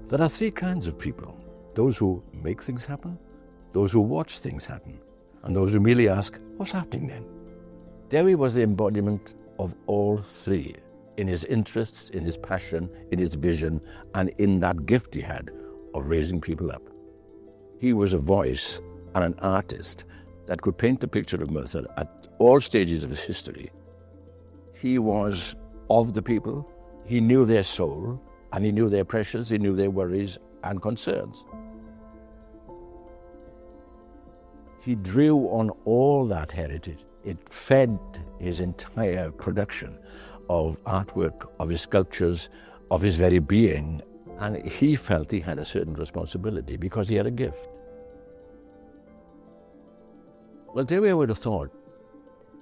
There are three kinds of people: those who make things happen, those who watch things happen, and those who merely ask, what's happening then? Dewi was the embodiment of all three, in his interests, in his passion, in his vision, and in that gift he had of raising people up. He was a voice and an artist that could paint a picture of Merthyr at all stages of his history. He was of the people, he knew their soul, and he knew their pressures, he knew their worries and concerns. He drew on all that heritage. It fed his entire production of artwork, of his sculptures, of his very being, and he felt he had a certain responsibility because he had a gift. Well, Dewi, I would have thought,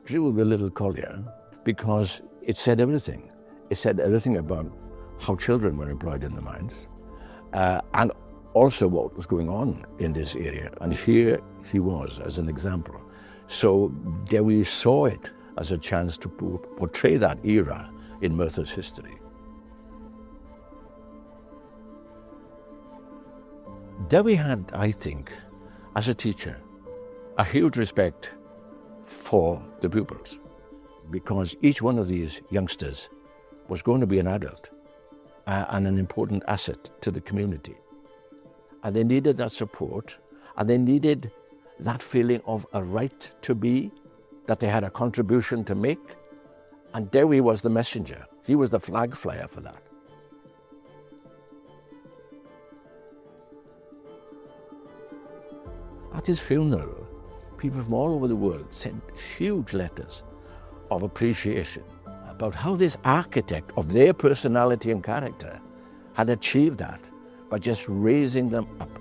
drew the Little Collier because it said everything. It said everything about how children were employed in the mines, and also what was going on in this area. And here he was as an example. So Dewi saw it as a chance to portray that era in Merthyr's history. Dewi had, I think, as a teacher, a huge respect for the pupils, because each one of these youngsters was going to be an adult and an important asset to the community. And they needed that support, and they needed that feeling of a right to be, that they had a contribution to make. And Dewi was the messenger. He was the flag flyer for that. At his funeral, people from all over the world sent huge letters of appreciation about how this architect of their personality and character had achieved that by just raising them up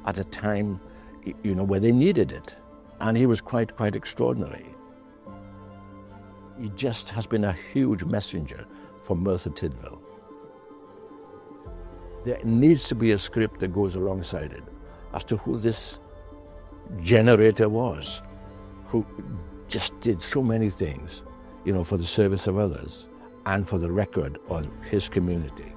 at a time, where they needed it. And he was quite extraordinary. He just has been a huge messenger for Merthyr Tydfil. There needs to be a script that goes alongside it as to who this generator was, who just did so many things, for the service of others and for the record of his community.